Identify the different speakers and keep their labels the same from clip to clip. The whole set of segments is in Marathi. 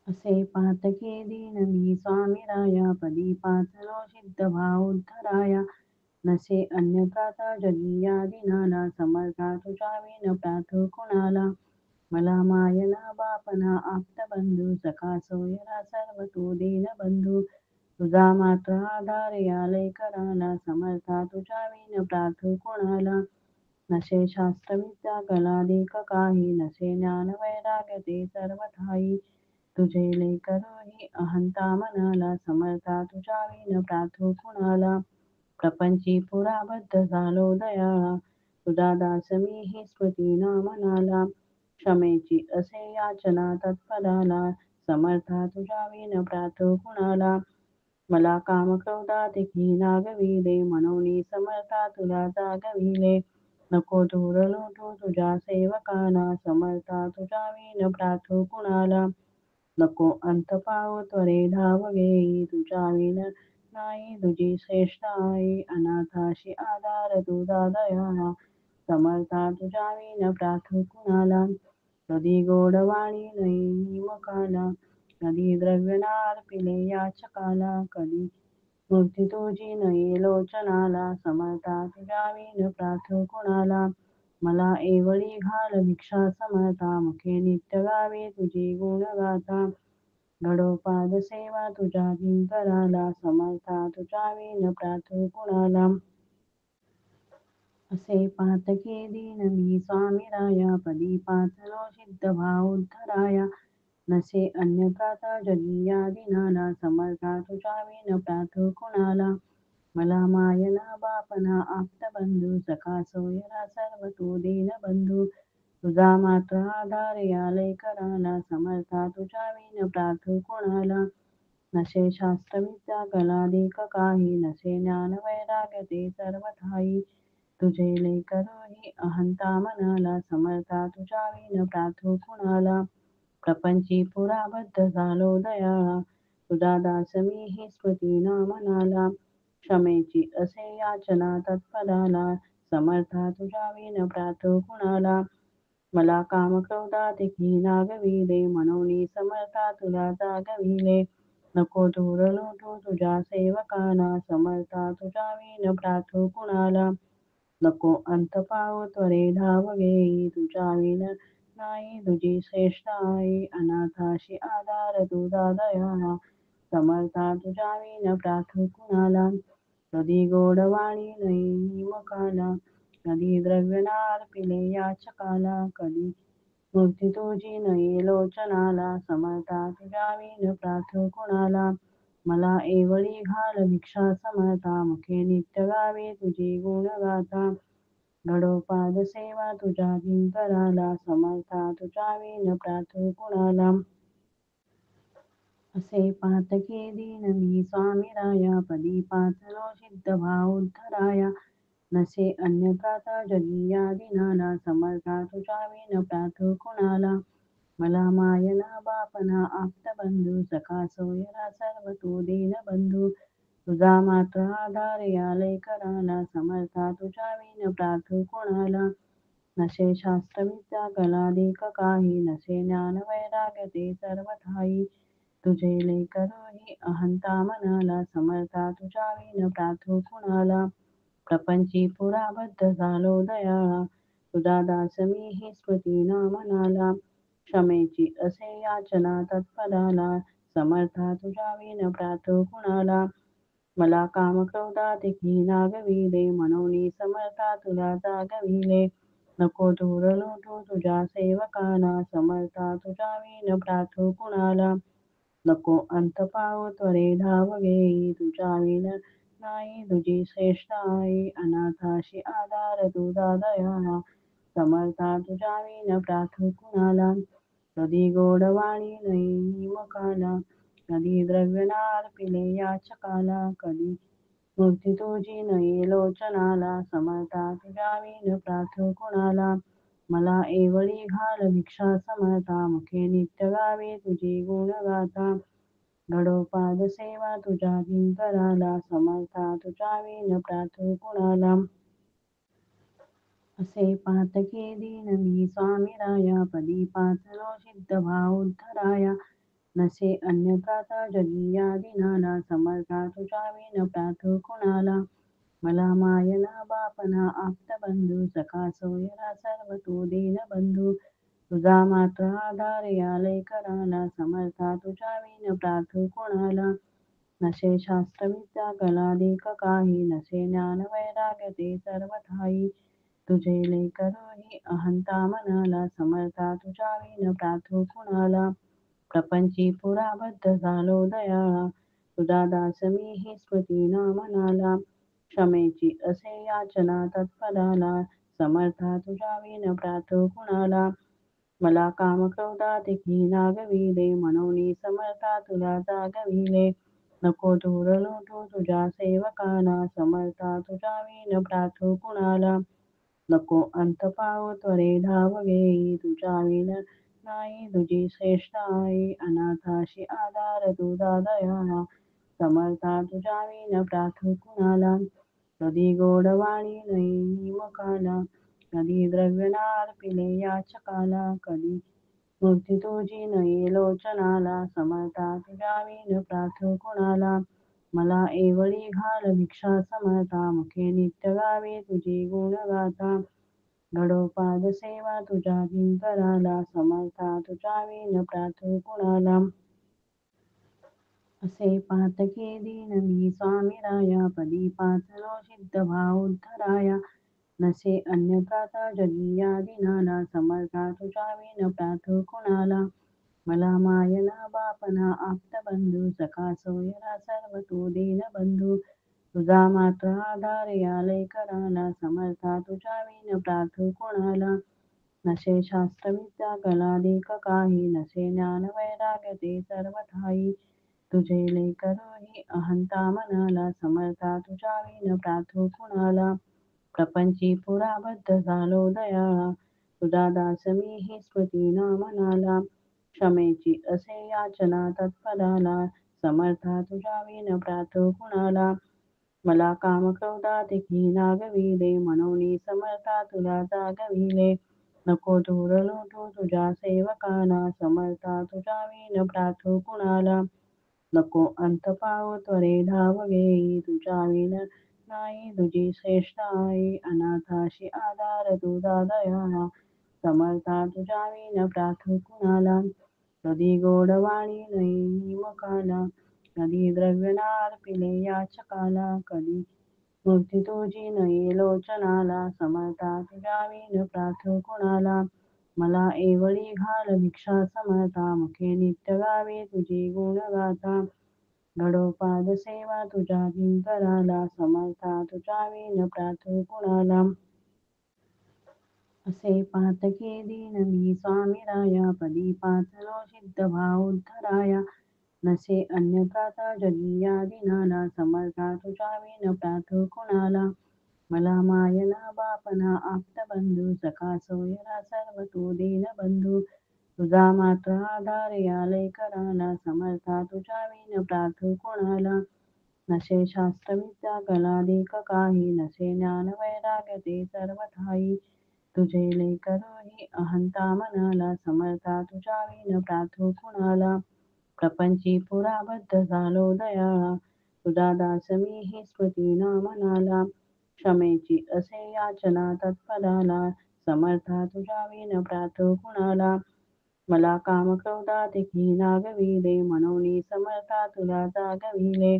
Speaker 1: असे पातके दीन मी स्वामीराया पदी पाचलो सिद्ध भाव उद्धराया नसे अन्य प्राता जगी या दिनाला समर्था तुझा विन प्रार्थू कुणाला मला मायना बापना आप्तबंधू सखा सोयरा सर्व तू दीनबंधू तुझा मात्र आधार या कराला समर्था तुझा विन प्रार्थू कोणाला नसे शास्त्र विद्या कला लेख काही नसे ज्ञान वैराग्य ते सर्व ठाई तुझे लेकरो ही अहंता मनाला समर्था तुझ्या विन प्रार्थू कुणाला प्रपंची पुराबद्ध झालो दयाळा तुझा दास मी ही स्मृती ना मनाला क्षमेची असे याचना तत्पराला समर्था तुझ्या विन प्रार्थू कुणाला मला काम क्रोधाधिकी नागविले मनोनी समर्था तुला जागविले नको दूर लोटू तुझ्या सेवकाला समर्था तुझ्या विन प्रार्थू कुणाला नको अंत पावो त्वरे धाव घेई तुझ्या विन नाही तुझी श्रेष्ठ आई अनाथाशी आधार तुझा दयाळा समर्था तुझ्या विन प्रार्थू कुणाला कधी गोडवाणी नाही मुखाला कधी द्रव्य पिले याचकाला कधी मूर्ती तुझी नये लोचनाला समर्था तुझ्या विन प्रार्थू कुणाला मला एवढी घाल भिक्षा समर्था मुखे नित्य गावे तुझी गुणगाथा घडोपाद सेवा तुझ्या किंकराला समर्था तुझ्या विन प्रार्थू कुणाला असे पातके दीन मी स्वामीराया पदी पाचलो सिद्ध भाव उद्धराया नसे अन्य प्राता जगी या दिनाला समर्था तुझ्या विन प्रार्थू कुणाला मला मायना बापना आप्तबंधू सखा सोयरा सर्व तू दीनबंधू तुझा मात्र आधार या कराला समर्था तुझ्या विन प्रार्थू कोणाला नसे शास्त्र विद्या कला लेख काही नसे ज्ञान वैराग्य ते सर्व ठाई तुझे लेकरो ही अहंता मनाला समर्था तुझ्या विन प्रार्थू कुणाला प्रपंची पुराबद्ध झालो दयाळा तुझा दास मी ही स्मृती ना मनाला क्षमेची असे याचना तत्पराला समर्था तुझ्या विन प्रार्थू कुणाला मला काम क्रोधाधिकी नागविले मनोनी समर्था तुला जागविले नको दूर लोटू तुझ्या सेवकाला समर्था तुझ्या विन प्रार्थू कुणाला नको अंत पावो त्वरे धाव घेई तुझ्या विन नाही तुझी श्रेष्ठ आई अनाथाशी आधार तुझा दयाळा समर्था तुझ्या विन प्रार्थू कुणाला कधी गोडवाणी नाही मुखाला कधी द्रव्य पिले याचकाला कधी मूर्ती तुझी नये लोचनाला समर्था तुझ्या विन प्रार्थू कुणाला मला एवढी घाल भिक्षा समर्था मुखे नित्य गावे तुझी गुणगाथा घडोपाद सेवा तुझ्या किंकराला समर्था तुझ्या विन प्रार्थू कुणाला असे पातके दीन मी स्वामीराया पदी पाचलो सिद्ध भाव उद्धराया नसे अन्य प्राता जगी या दिनाला समर्था तुझ्या विन प्रार्थू कुणाला मला मायना बापना आप्तबंधू सखा सोयरा सर्व तू दीनबंधू तुझा मात्र आधार या कराला समर्था तुझ्या विन प्रार्थू कोणाला नसे शास्त्र विद्या कला लेख काही नसे ज्ञान वैराग्य ते सर्व ठाई तुझे लेकरो ही अहंता मनाला समर्था तुझ्या विन प्रार्थू कुणाला प्रपंची पुराबद्ध झालो दयाळा तुझा दास मी ही स्मृती ना मनाला क्षमेची असे याचना तत्पराला समर्था तुझ्या विन प्रार्थू कुणाला मला काम क्रोधाधिकी नागविले मनोनी समर्था तुला जागविले नको दूर लोटू तुझ्या सेवकाला समर्था तुझ्या विन प्रार्थू कुणाला नको अंत पावो त्वरे धाव घेई तुझ्या विन नाही तुझी श्रेष्ठ आई अनाथाशी आधार तुझा दयाळा समर्था तुझ्या विन प्रार्थू कुणाला कधी गोडवाणी नाही मुखाला कधी द्रव्य पिले याचकाला कधी मूर्ती तुझी नये लोचनाला समर्था तुझ्या विन प्रार्थू कुणाला मला एवढी घाल भिक्षा समर्था मुखे नित्य गावे तुझी गुणगाथा घडोपाद सेवा तुझ्या किंकराला समर्था तुझ्या विन प्रार्थू कुणाला असे पातके दीन मी स्वामीराया पदी पाचलो सिद्ध भाव उद्धराया नसे अन्य प्राता जगी या दिनाला, समर्था तुझ्या विन प्रार्थू कुणाला. मला मायना बापना आप्तबंधू, सखा सोयरा सर्व तू दीनबंधू. तुझा मात्र आधार या लेकराला, समर्था तुझ्या विन प्रार्थू कुणाला. नसे शास्त्र विद्या कलाधिक काही, नसे ज्ञान वैराग्य ते सर्व ठाई. तुझे लेकरू ही अहंता मनाला, समर्था तुझ्या विन प्रार्थू कुणाला. प्रपंची पुराबद्ध झालो दयाळा, तुझा दास मी ही स्मृती ना म्हणाला. क्षमेची असे याचना तत्पराला, समर्था तुझ्या विन प्रार्थू कुणाला. मला काम क्रोधाधिकी नागविले, म्हणून समर्था तुला जागविले. नको दूर लोटू तुझ्या सेवकाला, समर्था तुझ्या विन प्रार्थू कुणाला. नको अंत पावो त्वरे धाव घेई, तुझ्या विन नाही तुझी श्रेष्ठ आई. अनाथाशी आधार तुझा दयाळा, समर्था तुझ्या विन प्रार्थू कुणाला. कधी गोड वाणी नाही मुखाला, कधी द्रव्य नार्पिले याचकाला. कधी मूर्ती तुझी नाही लोचनाला, समर्था तुझ्या विन प्रार्थू कुणाला. मला एवढी घाल भिक्षा समर्था, मुखे नित्य गावे तुझी गुणगाथा. गडोपाद सेवा तुझ्या किंकराला, समर्था तुझ्या विन प्रार्थू कुणाला. असे पातके दीन मी स्वामीराया, पदी पाचलो सिद्ध भाव उद्धराया. नसे अन्य प्राता जगी या दिनाला, समर्था तुझ्या विन प्रार्थू कुणाला. मला मायना बापना आप्तबंधू, सखा सोयरा सर्व तू दीनबंधू. तुझा मात्र आधार या लेकराला, समर्था तुझ्या विन प्रार्थू कुणाला. नसे शास्त्र विद्या कलाधिक काही, नसे ज्ञान वैराग्य ते सर्व ठाई. तुझे लेकरू ही अहंता मनाला, समर्था तुझ्या विन प्रार्थू कुणाला. प्रपंची पुराबद्ध झालो दयाळा, तुझा दास मी ही स्मृती ना म्हणाला. क्षमेची असे याचना तत्पराला, समर्था तुझ्या विन प्रार्थू कुणाला. मला काम क्रोधाधिकी नागविले, म्हणून समर्था तुला जागविले. नको दूर लोटू तुझ्या सेवकाला, समर्था तुझ्या विन प्रार्थू कुणाला. नको अंत पावो त्वरे धाव घेई, तुझ्या विन नाही तुझी श्रेष्ठ आई. अनाथाशी आधार तुझा दयाळा, समर्था तुझ्या विन प्रार्थू कुणाला. कधी गोड वाणी नाही मुखाला, कधी द्रव्य नार्पिले याचकाला. कधी मूर्ती तुझी नाही लोचनाला, समर्था तुझ्या विन प्रार्थू कुणाला. मला एवढी घाल भिक्षा समर्था, मुखे नित्य गावे तुझी गुणगाथा. गडोपाद सेवा तुझ्या किंकराला, समर्था तुझ्या विन प्रार्थू कुणाला. असे पातके दीन मी स्वामीराया, पदी पाचलो सिद्ध भाव उद्धराया. नसे अन्य प्राता जगी या दिनाला, समर्था तुझ्या विन प्रार्थू कुणाला. मला मायना बापना आप्तबंधू, सखा सोयरा सर्व तू दीनबंधू. तुझा मात्र आधार या लेकराला, समर्था तुझ्या विन प्रार्थू कुणाला. नसे शास्त्र विद्या कलाधिक काही, नसे ज्ञान वैराग्य ते सर्व ठाई. तुझे लेकरू ही अहंता मनाला, समर्था तुझ्या विन प्रार्थू कुणाला. प्रपंची पुराबद्ध झालो दयाळा, तुझा दास मी ही स्मृती ना म्हणाला. क्षमेची असे याचना तत्पराला, समर्था तुझ्या विन प्रार्थू कुणाला. मला काम क्रोधाधिकी नागविले, म्हणून समर्था तुला जागविले.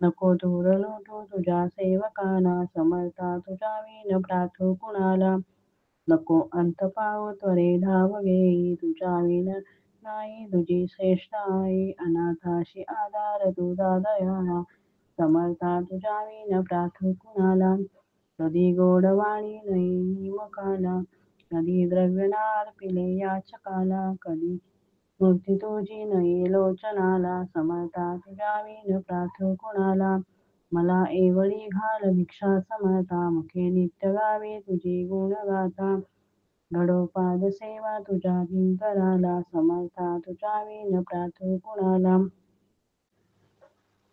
Speaker 1: नको दूर लोटू तुझ्या सेवकाला, समर्था तुझ्या विन प्रार्थू कुणाला. नको अंत पावो त्वरे धाव घेई, तुझ्या विन नाही तुझी श्रेष्ठ आई. अनाथाशी आधार तुझा दयाळा, समर्था तुझ्या विन प्रार्थू कुणाला. कधी गोड वाणी नाही मुखाला, कधी द्रव्य नार्पिले याचकाला. कधी मूर्ती तुझी नाही लोचनाला, समर्था तुझ्या विन प्रार्थू कुणाला. मला एवढी घाल भिक्षा समर्था, मुखे नित्य गावे तुझी गुणगाथा. गडोपाद सेवा तुझ्या किंकराला, समर्था तुझ्या विन प्रार्थू कुणाला.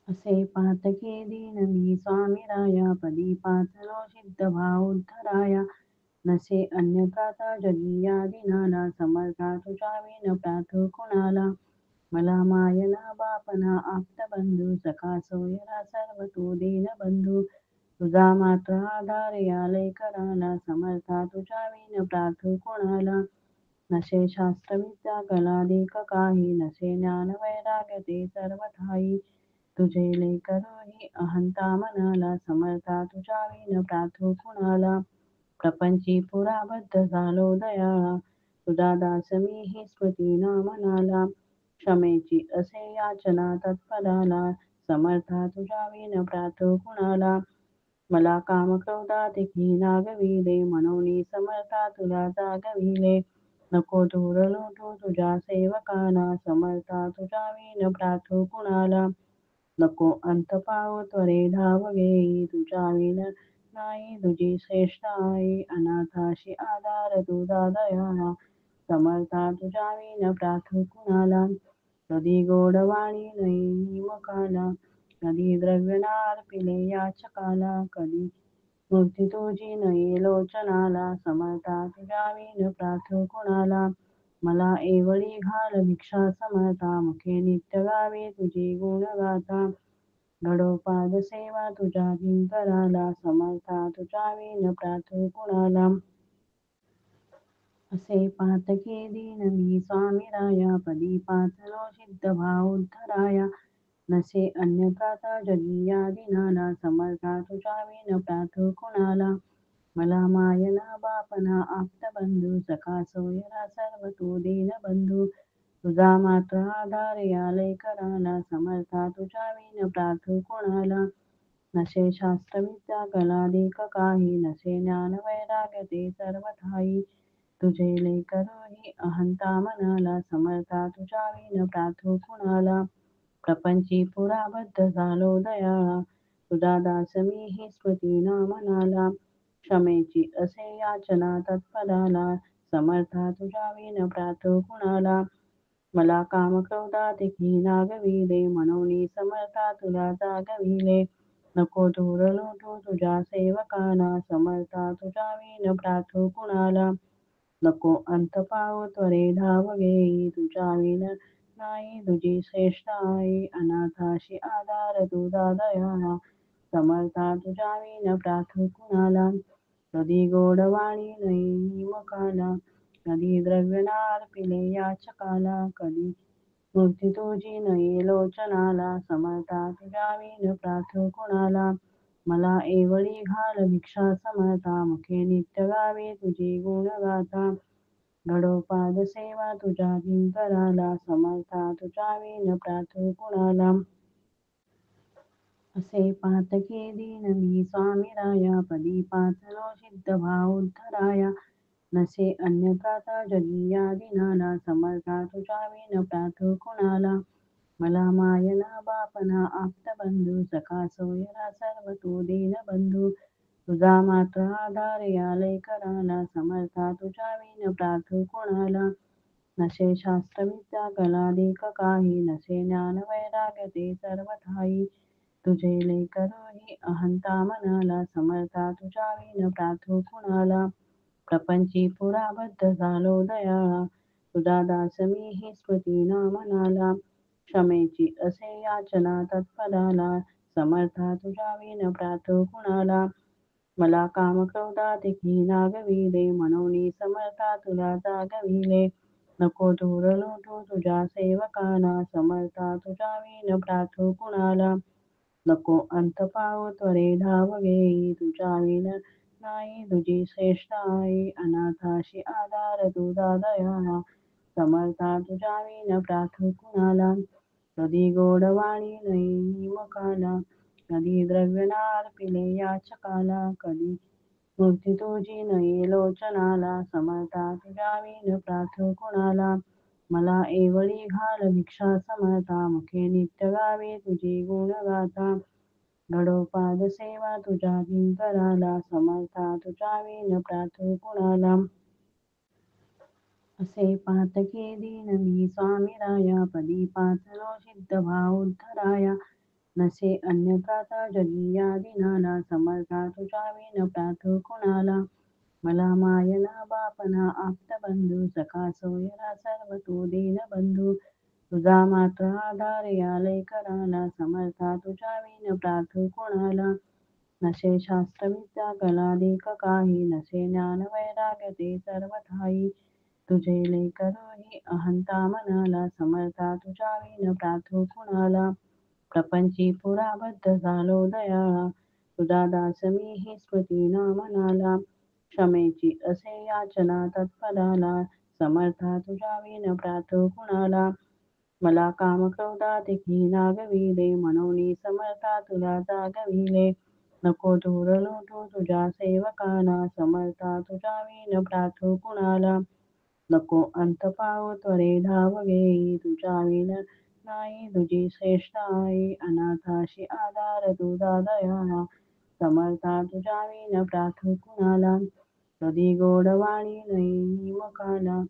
Speaker 1: असे पातके दीन मी स्वामीराया, पदी पाचलो सिद्ध भाव उद्धराया. नसे अन्य प्राता जगी या दिनाला, समर्था तुझ्या विन प्रार्थू कुणाला. मला मायना बापना आप्तबंधू सखा सोयरा सर्व तू दीनबंधू तुझा मात्र आधार या लेकराला समर्था तुझ्या विन प्रार्थू कोणाला नसे शास्त्र विद्या कला लेख काही नसे ज्ञान वैराग्य ते सर्व ठाई तुझे लेकरू ही अहंता मनाला समर्था तुझ्या विन प्रार्थू कुणाला प्रपंची पुराबद्ध झालो दयाळा तुझा दास मी ही स्मृती ना मनाला क्षमेची असे याचना तत्पराला समर्था तुझ्या विन प्रार्थू कुणाला मला काम क्रोधात नागविले मनोनी समर्था तुला जागविले नको दूर लोटू तुझ्या सेवकाला समर्था तुझ्या विन प्रार्थू कुणाला नको अंत पावो त्वरे धाव घेई तुझ्या विन नाही तुझी श्रेष्ठ आई अनाथाशी आधार तुझा दयाळा समर्था तुझ्या विन प्रार्थू कुणाला कधी गोडवाणी नाही मुखाला कधी द्रव्य अर्पिले याचकाला कधी मूर्ती तुझी नये लोचनाला समर्था तुझ्या विन प्रार्थू कुणाला मला एवढी घाल भिक्षा समर्था मुखे नित्य गावे तुझी गुण गाथा घडोपाद सेवा तुझ्या किंकराला समर्था तुझ्या विन प्रार्थू कुणाला असे पातके दीन मी स्वामीराया पदी पाचलो सिद्ध भाव उद्धराया नसे अन्य त्राता जगी या दिनाला समर्था तुझ्या विन प्रार्थू कुणाला मला मायना बापना आप्तबंधू सखा सोयरा सर्व तू दीनबंधू तुझा मात्र आधार या लेकराला समर्था तुझ्या विन प्रार्थू कोणाला नसे शास्त्र विद्या कला लेख काही नसे ज्ञान वैराग्य ते सर्व ठाई तुझे लेकरू ही अहंता मनाला समर्था तुझ्या विन प्रार्थू कुणाला प्रपंची पुराबद्ध झालो दयाळा तुझा दास मी ही स्मृती ना मनाला क्षमेची असे याचना तत्पराला समर्था तुझ्या विन प्रार्थू कुणाला मला काम क्रोधात नागविले मनोनी समर्था तुला जागविले नको दूर लोटू तुझ्या सेवकाला समर्था तुझ्या विन प्रार्थू कुणाला नको अंत पावो त्वरे धाव घेई तुझ्या विन नाही तुझी श्रेष्ठ आई अनाथाशी आधार तुझा दयाळा समर्था तुझ्या विन प्रार्थू कुणाला कधी गोडवाणी नाही मुखाला कधी द्रव्य अर्पिले याचकाला कधी मूर्ती तुझी नये लोचनाला समर्था तुझ्या विन प्रार्थू कुणाला मला एवढी घाल भिक्षा समर्था मुखे नित्य गावे तुझी गुण गाथा घडोपाद सेवा तुझ्या किंकराला समर्था तुझ्या विन प्रार्थू कुणाला असे पातके दीन मी स्वामीराया पदी पाचलो सिद्ध भाव उद्धराया नसे अन्य त्राता जगी या दिनाला समर्था तुझ्या विन प्रार्थू कुणाला मला मायना बापना आप्तबंधू सखा सोयरा सर्व तू दीनबंधू तुझा मात्र आधार या लेकराला समर्था तुझ्या विन प्रार्थू कोणाला नसे शास्त्र विद्या कला लेख काही नसे ज्ञान वैराग्य ते सर्व ठाई तुझे लेकरू ही अहंता मनाला समर्था तुझ्या विन प्रार्थू कुणाला प्रपंची पुराबद्ध झालो दयाळा तुझा दास मी ही स्मृती ना मनाला क्षमेची असे याचना तत्पराला समर्था तुझ्या विन प्रार्थू कुणाला मला काम क्रोधात नागविले मनोनी समर्था तुला जागविले नको दूर लोटू तुझ्या सेवकाला समर्था तुझ्या विन प्रार्थू कुणाला नको अंत पावो त्वरे धाव घेई तुझ्या विन नाही तुझी श्रेष्ठ आई अनाथाशी आधार तुझा दयाळा समर्था तुझ्या विन प्रार्थू कुणाला कधी गोडवाणी नाही मुखाला कधी द्रव्य अर्पिले याचकाला कधी मूर्ती तुझी नये लोचनाला समर्था तुझ्या विन प्रार्थू कुणाला मला एवढी घाल भिक्षा समर्था मुखे नित्य गावे तुझी गुण गाथा घडोपाद सेवा तुझ्या किंकराला समर्था तुझ्या विन प्रार्थू कुणाला असे पातके दीन मी स्वामीराया पदी पाचलो सिद्ध भाव उद्धराया नसे अन्य त्राता जगी या दिनाला समर्था तुझ्या विन प्रार्थू कुणाला मला मायना बापना आप्तबंधू सखा सोयरा सर्व तू दीनबंधू तुझा मात्र आधार या कराला, समर्था तुझ्या विण प्रार्थू कोणाला. नसे शास्त्र विद्या कलादिक काही, नसे ज्ञान वैराग्य ते सर्व ठाई. तुझे लेकरू ही अहंता मनाला, समर्था तुझ्या विण प्रार्थू कुणाला. प्रपंची पुराबद्ध झालो दयाळा, तुझा दास मी ही स्मृती ना मनाला. क्षमेची असे याचना तत्पराला, समर्था तुझ्या विण प्रार्थू कुणाला. मला काम क्रोधातिकी नागविले, म्हणून समर्था तुला जागविले. नको दूर लोटू तुझ्या सेवकाला, समर्था तुझ्या विण प्रार्थू कुणाला. नको अंत पाहू त्वरे धाव घेई, तुझ्या विण नाही तुझी श्रेष्ठ आई. अनाथाशी आधार तुझा दयाळा, समर्था तुझ्या विण प्रार्थू कुणाला. कधी गोडवाणी नाही मुखाला,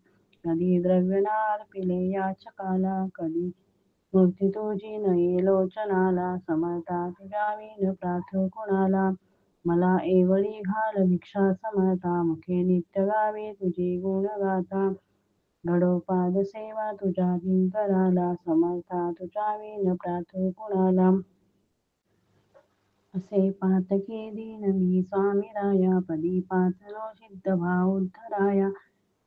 Speaker 1: कधी द्रव्य अर्पिले याचकाला. कधी मूर्ती तुझी नये लोचनाला, समर्था तुझ्या विण प्रार्थू कुणाला. मला एवढी घाल भिक्षा समर्था, मुखे नित्य गावे तुझी गुणगाथा. घडोपाद सेवा तुझ्या किंकराला, समर्था तुझ्या विण प्रार्थू कुणाला. असे पातके दीन मी स्वामीराया, पदी पाचलो सिद्ध भाव उद्धराया.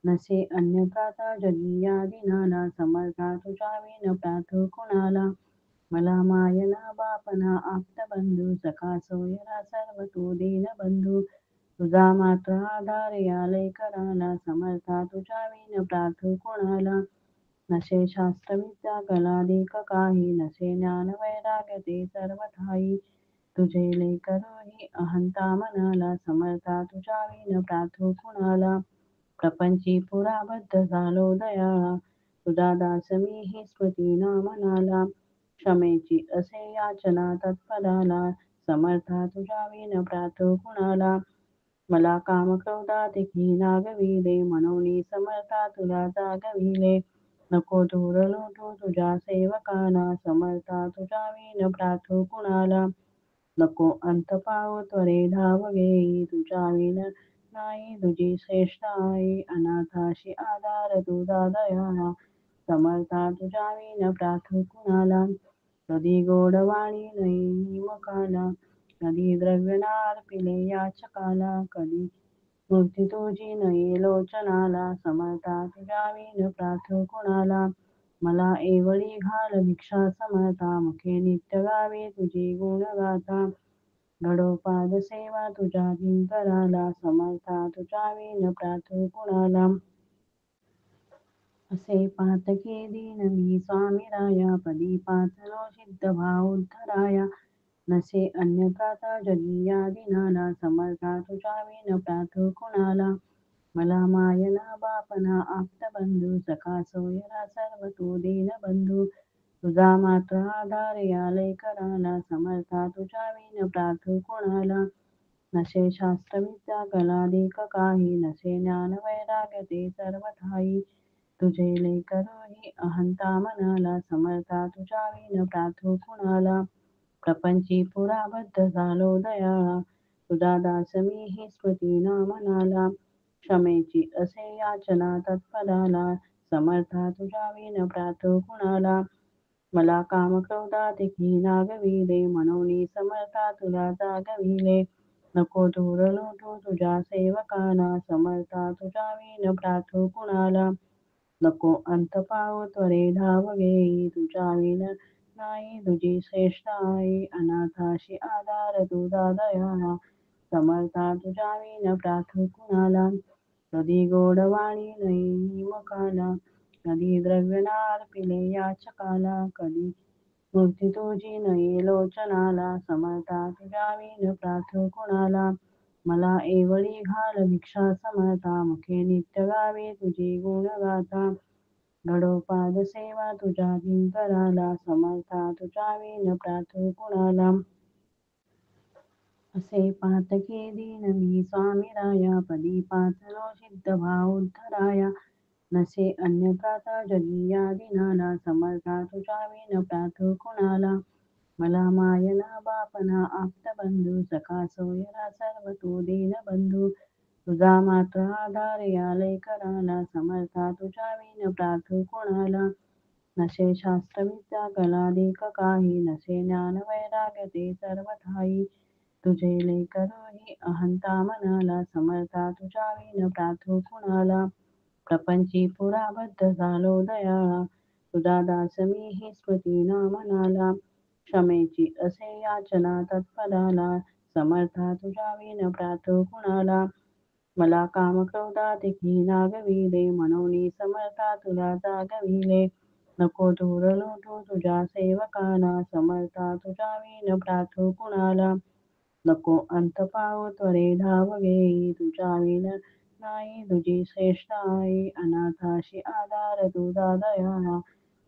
Speaker 1: नसे अन्य त्राता जगी या दिनाला, समर्था तुझ्या विण प्रार्थू कुणाला. मला मायना बापना आप्त बंधू, सखा सोयरा सर्व तू दीनबंधू. तुझा मात्र आधार या कराला, समर्था तुझ्या विण प्रार्थू कुणाला. नसे शास्त्र विद्या कलादिक काही, नसे ज्ञान वैराग्य ते सर्व ठाई. तुझे लेकरू ही अहंता मनाला, समर्था तुझ्या विण प्रार्थू कुणाला. प्रपंची पुराबद्ध झालो दयाळा, तुझा दास मी ही स्मृती ना मनाला. क्षमेची असे याचना तत्पराला, समर्था तुझ्या विण प्रार्थू कुणाला. मला काम क्रोधातिकी नागविले, म्हणून समर्था तुला जागविले. नको दूर लोटू तुझ्या सेवकाला, समर्था तुझ्या विण प्रार्थू कुणाला. नको अंत पाहू त्वरे धाव घेई, तुझ्या विण नाही तुझी श्रेष्ठ आई. अनाथाशी आधार तुझा दयाळा, समर्था तुझ्या विण प्रार्थू कुणाला. कधी गोडवाणी नाही मुखाला, कधी द्रव्य अर्पिले याचकाला. कधी मूर्ती तुझी नये लोचनाला, समर्था तुझ्या विण प्रार्थू कुणाला. मला एवढी घाल भिक्षा समर्था, मुखे नित्य गावे तुझी गुणगाथा. घडोपाद सेवा तुझ्या किंकराला, समर्था तुझ्या विण प्रार्थू कुणाला. असे पातके दीन मी स्वामीराया, पदी पाचलो सिद्ध भाव उद्धराया. नसे अन्य त्राता जगी या दिनाला, समर्था तुझ्या विण प्रार्थू कुणाला. मला मायना बापना आप्त बंधू, सखा सोयरा सर्व तू दीनबंधू. तुझा मात्र आधार या कराला, समर्था तुझ्या विण प्रार्थू कुणाला. नसे शास्त्र विद्या कलादिक काही, नसे ज्ञान वैराग्य ते सर्व ठाई. तुझे लेकरू ही अहंता मनाला, समर्था तुझ्या विण प्रार्थू कुणाला. प्रपंची पुराबद्ध झालो दयाळा, तुझा दास मी ही स्मृती ना मनाला. क्षमेची असे याचना तत्पराला, समर्था तुझ्या विण प्रार्थू कुणाला. मला काम क्रोधातिकी नागविले, म्हणून समर्था तुला जागविले. नको दूर लोटू तुझ्या सेवकाला, समर्था तुझ्या विण प्रार्थू कुणाला. नको अंत पाहू त्वरे धाव घेई, तुझ्या विण नाही तुझी श्रेष्ठ आई. अनाथाशी आधार तुझा दयाळा, समर्था तुझ्या विण प्रार्थू कुणाला. कधी गोडवाणी नाही मुखाला, कधी द्रव्य अर्पिले याचकाला. कधी मूर्ती तुझी नये लोचनाला, समर्था तुझ्या विण प्रार्थू कुणाला. मला एवढी घाल भिक्षा समर्था, मुखे नित्य गावे तुझी गुणगाथा. घडोपाद सेवा तुझ्या किंकराला, समर्था तुझ्या विण प्रार्थू कुणाला. असे पातके दीन मी स्वामीराया, पदी पाचलो सिद्ध भाव उद्धराया. नसे अन्य त्राता जगी या दिनाला, समर्था तुझ्या विण प्रार्थू कुणाला. मला मायना बापना आप्त बंधू, सखा सोयरा सर्व तू दीनबंधू. तुझा मात्र आधार या कराला, समर्था तुझ्या विण प्रार्थू कुणाला. नसे शास्त्रविद्या कलादिक काही, नसे ज्ञान वैराग्य ते सर्व ठाई. तुझे लेकरू अहंता मनाला, समर्था तुझ्या विन प्रार्थू कुणाला. प्रपंची पुराबद्ध झालो दयाळा, तुझा दास मीही स्मृती ना म्हणाला. क्षमेची असे याचना तत्पराला, समर्था तुझ्या विन प्रार्थू कुणाला. मला काम क्रोधात नागविले, म्हणून समर्था तुला जागविले. नको दूर लोटू तुझ्या सेवकाला, समर्था तुझ्या विन प्रार्थू कुणाला. नको अंत पावो त्वरे धाव घेई, तुझ्या विन नाही तुझी श्रेष्ठ आई. अनाथाशी आधार तुझा दयाळा,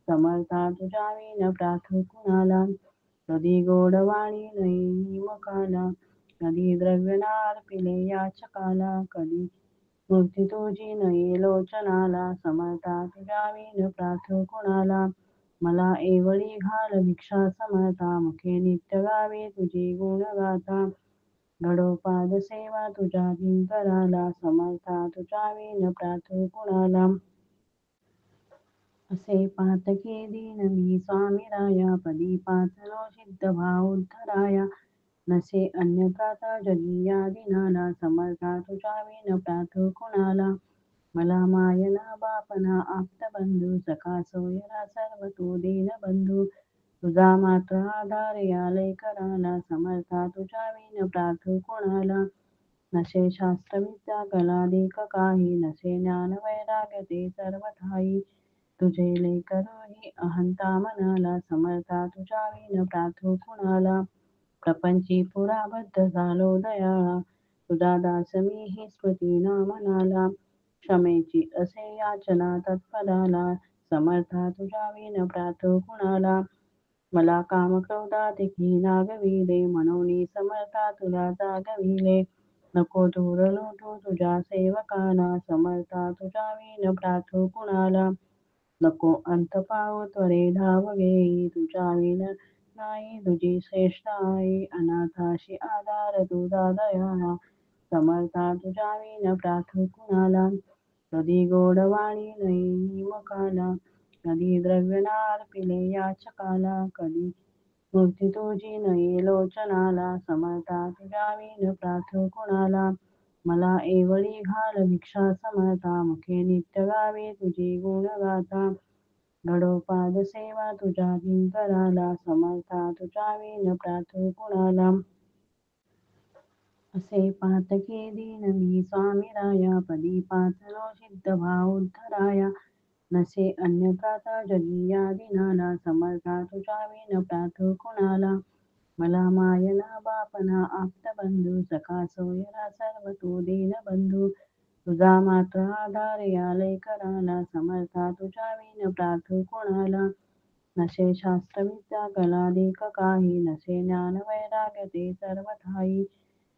Speaker 1: समर्था तुझ्या विन प्रार्थू कुणाला. कधी गोडवाणी नाही मुखाला, कधी द्रव्य नार्पिले याचकाला. कधी मूर्ती तुझी नये लोचनाला, समर्था तुझ्या विन प्रार्थू कुणाला. मला एवढी घाल भिक्षा समर्था, मुखे नित्य गावे तुझी गुणगाथा. गडोपाद सेवा तुझ्या किंकराला, समर्था तुझ्या विन प्रार्थू कुणाला. असे पातके दीन मी स्वामीराया, पदी पाचलो सिद्ध भाव उद्धराया. नसे अन्य प्राता जगी या दिनाला, समर्था तुझ्या विन प्रार्थू कुणाला. मला मायना बापना आप्त बंधू, सखा सोयरा सर्व तो दीनबंधू. तुझा मात्र आधार या लेकराला, समर्था तुझ्या विन प्रार्थू कुणाला. नसे शास्त्रविद्या कलादिक काही, नसे ज्ञान वैराग्य ते सर्व ठाई. तुझे लेकरू अहंता मनाला, समर्था तुझ्या विन प्रार्थू कुणाला. प्रपंची पुराबद्ध झालो दयाळा, तुझा दास मीही स्मृती ना म्हणाला. क्षमेची असे याचना तत्पराला, समर्था तुझ्या विन प्रार्थू कुणाला. मला काम क्रोधात नागविले, म्हणून समर्था तुला जागविले. नको दूर लोटू तुझ्या सेवकाला, समर्था तुझ्या विन प्रार्थू कुणाला. नको अंत पावो त्वरे धाव घेई, तुझ्या विन नाही तुझी श्रेष्ठ आई. अनाथाशी आधार तुझा दयाळा, समर्था तुझ्या विन प्रार्थू कुणाला. कधी गोडवाणी नाही मुखाला, कधी द्रव्य नार्पिले याचकाला. कधी मूर्ती तुझी नये लोचनाला, समर्था तुझ्या विन प्रार्थू कुणाला. मला एवढी घाल भिक्षा समर्था, मुखे नित्य गावे तुझी गुणगाथा. गडोपाद सेवा तुझ्या किंकराला, समर्था तुझ्या विन प्रार्थू कुणाला. असे पातके दीन मी स्वामीराया, पदी पाचलो सिद्ध भाव उद्धराया. नसे अन्य प्राता जगी या दिनाला, समर्था तुझ्या विन प्रार्थू कुणाला. मला मायना बापना आप्त बंधू, सखा सोयरा सर्व तो दीनबंधू. तुझा मात्र आधार या लेकराला, समर्था तुझ्या विन प्रार्थू कुणाला. नसे शास्त्रविद्या कलादिक काही, नसे ज्ञान वैराग्य ते सर्व ठाई.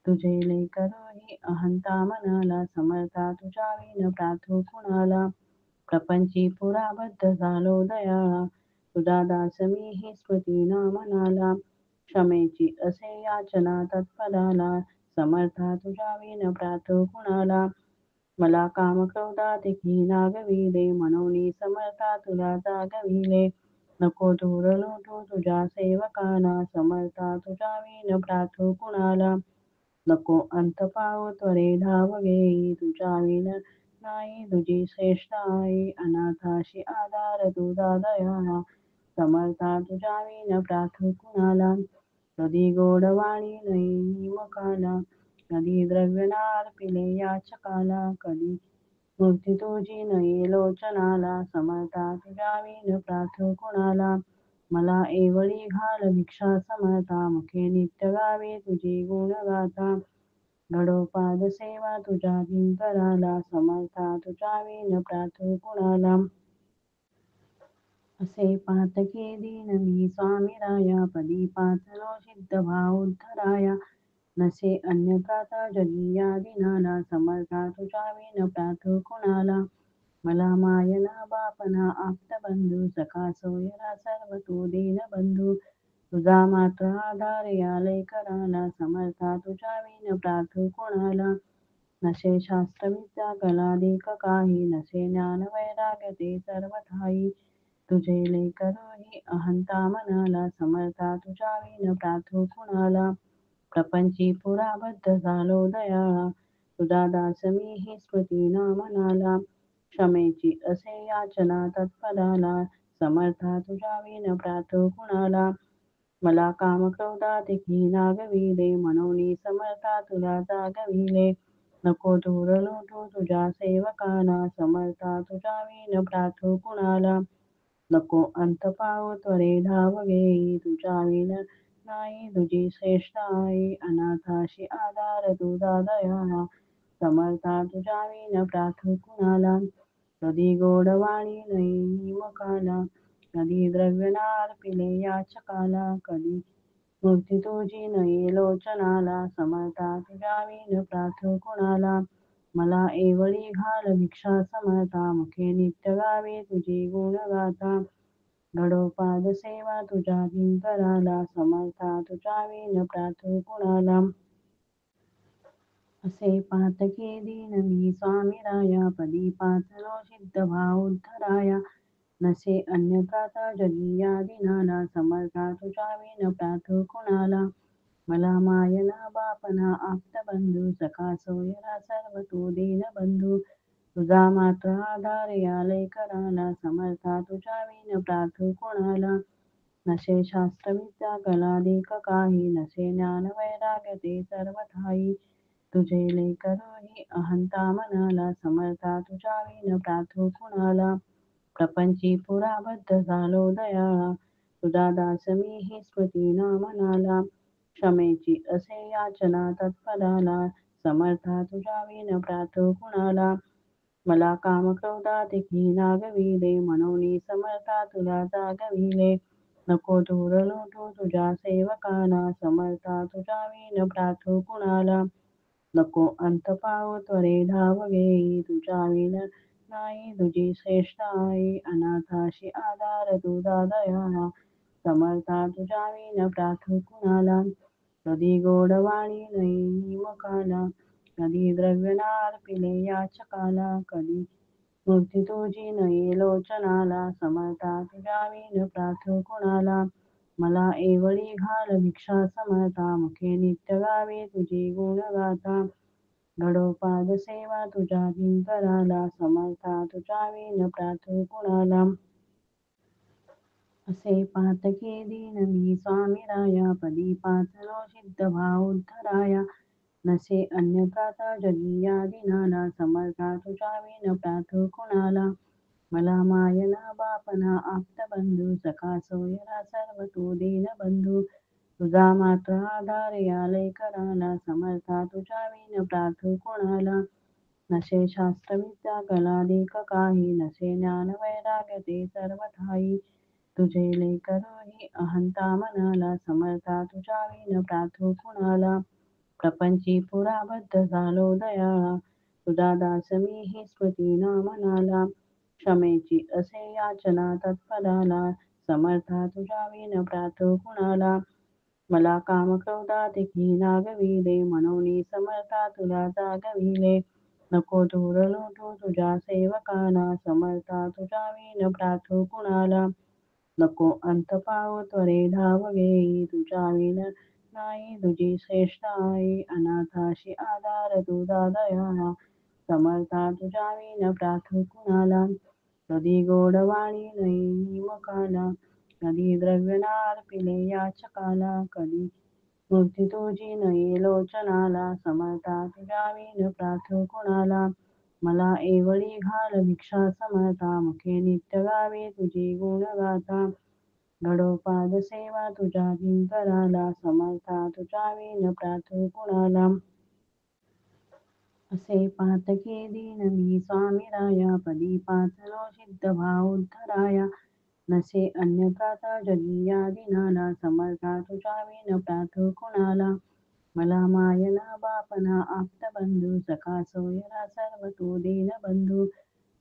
Speaker 1: तुझे लेकरू अहंता मनाला, समर्था तुझ्या विन प्रार्थू कुणाला. प्रपंची पुराबद्ध झालो दयाळा, तुझा दास मीही स्मृती ना म्हणाला. क्षमेची असे याचना तत्पराला, समर्था तुझ्या विन प्रार्थू कुणाला. मला काम क्रोधात नागविले, म्हणून समर्था तुला जागविले. नको दूर लोटू तुझ्या सेवकाला, समर्था तुझ्या विन प्रार्थू कुणाला. नको अंत पावो त्वरे धाव घेई, तुझ्या विन नाही तुझी श्रेष्ठ आई. अनाथाशी आधार तुझा दयाळा, समर्था तुझ्या विन प्रार्थू कुणाला. कधी गोडवाणी नाही मुखाला, कधी द्रव्य नार्पिले याचकाला. कधी मूर्ती तुझी नये लोचनाला, समर्था तुझ्या विन प्रार्थू कुणाला. मला एवढी घाल भिक्षा समर्था, मुखे नित्य गावे तुझी गुणगाथा. गडोपाद सेवा तुझ्या किंकराला, समर्था तुझ्या विन प्रार्थू कुणाला. असे पातके दीन मी स्वामीराया, पदी पाचलो सिद्ध भाव उद्धराया. नसे अन्य प्राता जगी या दिनाला, समर्था तुझ्या विन प्रार्थू कुणाला. मला मायना बापना आप्त बंधू, सखा सोयरा सर्व तो दीनबंधू. तुझा मात्र आधार या लेकराला, समर्था तुझ्या विन प्रार्थू कुणाला. नसे शास्त्रविद्या कलादिक काही, नसे ज्ञान वैराग्य ते सर्व ठाई. तुझे लेकरू ही अहंता मनाला, समर्था तुझ्या विन प्रार्थू कुणाला. प्रपंची पुराबद्ध झालो दयाळा, तुझा दास मी ही स्मृती ना म्हणाला. क्षमेची असे याचना तत्पराला, समर्था तुझ्या विन प्रार्थू कुणाला. मला काम क्रोधात की नागविले, म्हणून समर्था तुला जागविले. नको दूर लोटू तुझ्या सेवकाला, समर्था तुझ्या विन प्रार्थू कुणाला. नको अंत पावो त्वरे धाव घेई, तुझ्या विन नाही तुझी श्रेष्ठ आई. अनाथाशी आधार तुझा दयाळा, समर्था तुझ्या विन प्रार्थू कुणाला. कधी गोडवाणी नाही मुखाला, कधी द्रव्यनार पिले याचकाला. कधी मूर्ती तुझी नाही लोचनाला, समर्था तुझ्या विन प्रार्थू कुणाला. मला एवढी घाल भिक्षा समर्था, मुखे नित्य गावे तुझी गुणगाथा. घडोपाद सेवा तुझ्या किंकराला, समर्था तुझ्या विन प्रार्थू कुणाला. असे पातके दीन मी स्वामीराया, पदी पाचलो सिद्ध भाव उद्धराया. नसे अन्य प्राता जगी या दिनाला, समर्था तुझ्या विन प्रार्थू कुणाला. मला मायना बापना आप्त बंधू, सखा सोयरा सर्व तू दीनबंधू. तुझा मात्र आधार या लेकराला, समर्था तुझ्या विन प्रार्थू कुणाला. नसे शास्त्र विद्या कलाधिक काही, नसे ज्ञान वैराग्य ते सर्व ठाई. तुझे लेकरू ही अहंता मनाला, समर्था तुझ्या विन प्रार्थू कुणाला. प्रपंची पुराबद्ध झालो दयाळा, तुझा दास मी ही स्मृती ना म्हणाला. क्षमेची असे याचना तत्पराला, समर्था तुझ्या विन प्रार्थू कुणाला. मला काम क्रोधात की नागविले, म्हणून समर्था तुला जागविले. नको दूर लोटू तुझ्या सेवकाला, समर्था तुझ्या विन प्रार्थू कुणाला. नको अंत पावो त्वरे धाव घेई, तुझ्या विन नाही तुझी श्रेष्ठ आई. अनाथाशी आधार तुझा दयाळा, समर्था तुझ्या विन प्रार्थू कुणाला. कधी गोडवाणी नाही मुखाला, कधी द्रव्यनार पिले याचकाला. कधी मूर्ती तुझी नाही लोचनाला, समर्था तुझ्या विन प्रार्थू कुणाला. मला एवढी घाल भिक्षा समर्था, मुखे नित्य गावे तुझी गुणगाथा. घडोपाद सेवा तुझ्या किंकराला, समर्था तुझ्या विन प्रार्थू कुणाला. असे पातके दीन मी स्वामीराया, पदी पाचलो सिद्ध भाव उद्धराया. नसे अन्य प्राता जगी या दिनाला, समर्था तुझ्या विन प्रार्थू कुणाला. मला मायना बापना आप्त बंधू, सखा सोयरा सर्व तू दीनबंधू. तुझा मात्र आधार या लेकराला, समर्था तुझ्या विन प्रार्थू कुणाला. नसे शास्त्र विद्या कलाधिक काही, नसे ज्ञान वैराग्य ते सर्व ठाई. तुझे लेकरू ही अहंता मनाला, समर्था तुझ्या विन प्रार्थू कुणाला. प्रपंची पुराबद्ध झालो दयाळा, तुझा दास मी ही स्मृती ना म्हणाला. क्षमेची असे याचना तत्पराला, समर्था तुझ्या विन प्रार्थू कुणाला. मला काम क्रोधात की नागविले, म्हणून समर्था तुला जागविले. नको दूर लोटू तुझ्या सेवकाला, समर्था तुझ्या विन प्रार्थू कुणाला. नको अंत पावो त्वरे धाव घेई, तुझ्या विन नाही तुझी श्रेष्ठ आई. अनाथाशी आधार तुझा दयाळा, समर्था तुझ्या विन प्रार्थू कुणाला. कधी गोडवाणी नाही मुखाला, कधी द्रव्यनार पिले याचकाला. कधी मूर्ती तुझी नाही लोचनाला, समर्था तुझ्या विन प्रार्थू कुणाला. मला एवढी घाल भिक्षा समर्था, मुखे नित्य गावे तुझी गुणगाथा. घडोपाद सेवा तुझ्या किंकराला, समर्था तुझ्या विन प्रार्थू कुणाला. असे पातके दीन मी स्वामीराया, पदी पाचलो सिद्ध भाव उद्धराया. नसे अन्य प्राता जगी या दिनाला, समर्था तुझ्या विन प्रार्थू कुणाला. मला मायना बापना आप्त बंधू, सखा सोयरा सर्व तू दीनबंधू.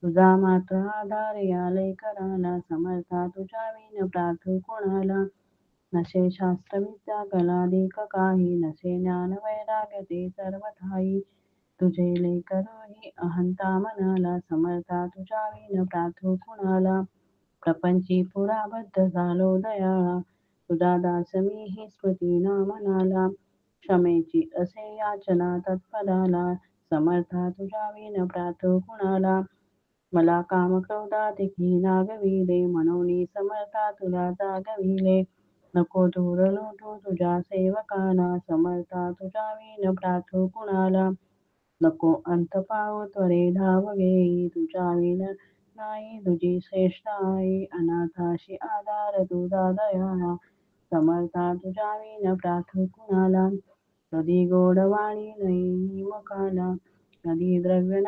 Speaker 1: तुझा मात्र आधार या लेकराला, समर्था तुझ्या विन प्रार्थू कुणाला. नसे शास्त्र विद्या कलाधिक काही, नसे ज्ञान वैराग्य ते सर्व ठाई. तुझे लेकरू ही अहंता मनाला, समर्था तुझ्या विन प्रार्थू कुणाला. प्रपंची पुराबद्ध झालो दयाळा, तुझा दास मीही स्मृती ना म्हणाला. क्षमेची असे याचना तत्पराला, समर्था तुझ्या विन प्रार्थो कुणाला. मला काम क्रोधात की नागविले, म्हणून समर्था तुला जागविले. नको दूर लोटू तुझ्या सेवकाला, समर्था तुझ्या विन प्रार्थो कुणाला. नको अंत पावो त्वरे धाव घेई, तुझ्या विन नाही तुझी श्रेष्ठ आई. अनाथाशी आधार तुझा दयाळा, समर्था तुझ्या विन प्रार्थो कुणाला. कधी गोड वाणी नाही मुखाला, कधी द्रव्य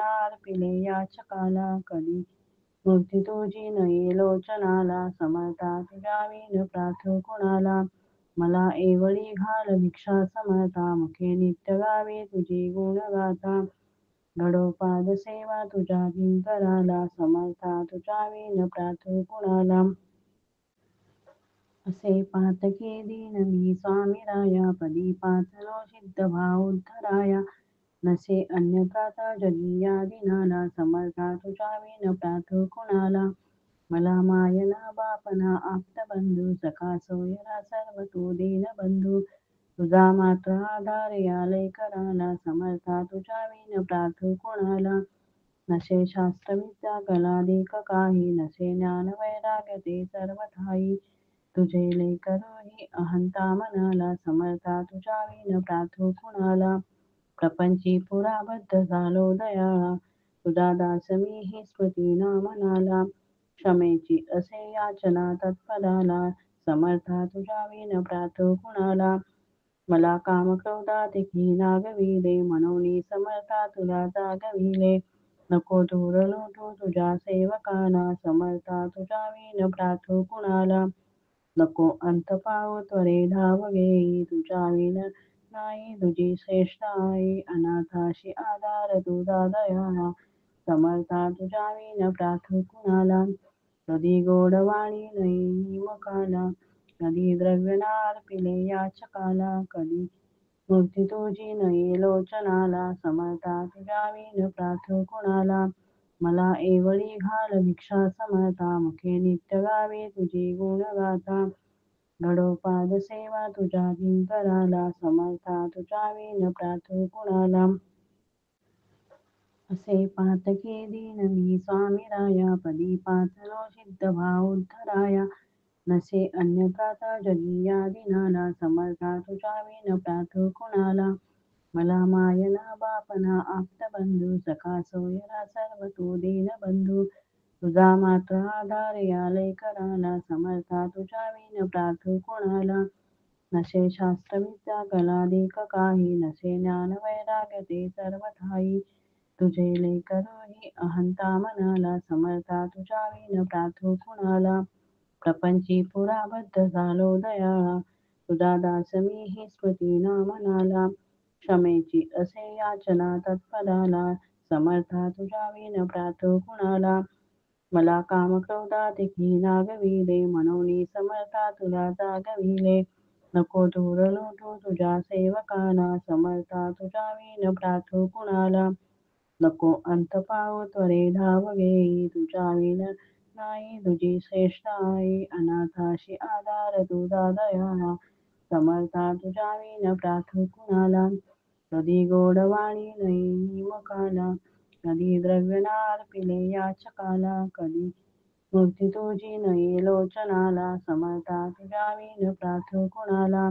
Speaker 1: पिले याचकाला. कधी मूर्ती तुझी नाही लोचनाला, समर्था तुझ्या विन प्रार्थो कुणाला. मला एवढी घाल भिक्षा समर्था, मुखे नित्य गावे तुझी गुणगाथा. घडोपाद सेवा तुझ्या किंकराला, समर्था तुझ्या विन प्रार्थो कुणाला. असे पातके दीन मी स्वामीराया, पदी पाचलो सिद्ध भाव उद्धराया. नसे अन्य प्राता जगी या दिनाला, समर्था तुझ्या विन प्रार्थो कुणाला. मला मायना बापना आप्तबंधू, सखा सोयरा सर्व तो दीनबंधू. तुझा मात्र आधार या लेकराला, समर्था तुझ्या विन प्रार्थो कुणाला. नसे शास्त्र विद्या कला देख काही, नसे ज्ञान वैराग्य ते सर्व ठाई. तुझे लेकरू ही अहंता मनाला, समर्था तुझ्या विन प्रार्थो कुणाला. प्रपंची पुराबद्ध झालो दयाळा, तुझा दास मीही स्मृती ना म्हणाला. क्षमेची असे याचना तत्पराला, समर्था तुझ्या विन प्रार्थो कुणाला. मला काम क्रोधात की नागविले, म्हणून समर्था तुला जागविले. नको दूर लोटू तुझ्या सेवकाला, समर्था तुझ्या विन प्रार्थो कुणाला. नको अंत पावो त्वरे धाव घेई, तुझ्या विन नाही तुझी श्रेष्ठ आई. अनाथाशी आधार तुझा दयाळा, समर्था तुझ्या विन प्रार्थो कुणाला. कधी गोड वाणी नाही मुखाला, कधी द्रव्य पिले याचकाला. कधी मूर्ती तुझी नाही लोचनाला, समर्था तुझ्या विन प्रार्थो कुणाला. मला एवढी घाल भिक्षा समर्था, मुखे नित्य गावे तुझी गुणगाथा. घडोपाद सेवा तुझ्या किंकराला, समर्था तुझ्या विन प्रार्थो कुणाला. असे पातके दीन मी स्वामीराया, पदी पाचलो सिद्ध भाव उद्धराया. नसे अन्य प्राता जगी या दिनाला, समर्था तुझ्या विन प्रार्थो कुणाला. मला मायना बापना आप्तबंधू, सखा सोयरा सर्व तो दीनबंधू. तुझा मात्र आधार या लेकराला, समर्था तुझ्या विन प्रार्थो कुणाला. नसे शास्त्र विद्या कला देख काही, नसे ज्ञान वैराग्य ते सर्व ठाई. तुझे लेकरू ही अहंता मनाला, समर्था तुझ्या विन प्रार्थो कुणाला. प्रपंची पुराबद्ध झालो दयाळा, तुझा दास मीही स्मृती ना म्हणाला. क्षमेची असे याचना तत्पराला, समर्था तुझ्या विन प्रार्थो कुणाला. मला काम क्रोधात की नागविले, म्हणून समर्था तुला जागविले. नको दूर लोटू तुझ्या सेवकाला, समर्था तुझ्या विन प्रार्थो कुणाला. नको अंत पावो त्वरे धाव घेई, तुझ्या विन नाही तुझी श्रेष्ठ आई. अनाथाशी आधार तुझा दयाळा, समर्था तुझ्या विन प्रार्थो कुणाला. कधी गोड वाणी नाही मुखाला, कधी द्रव्य पिले याचकाला. कधी मूर्ती तुझी नाही लोचनाला, समर्था तुझ्या विन प्रार्थो कुणाला.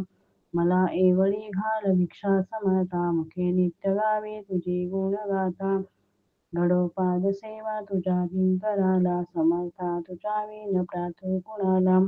Speaker 1: मला एवढी घाल भिक्षा समर्था, मुखे नित्य गावे तुझी गुणगाथा. घडोपाद सेवा तुझ्या किंकराला, समर्था तुझ्या विन प्रार्थो कुणाला.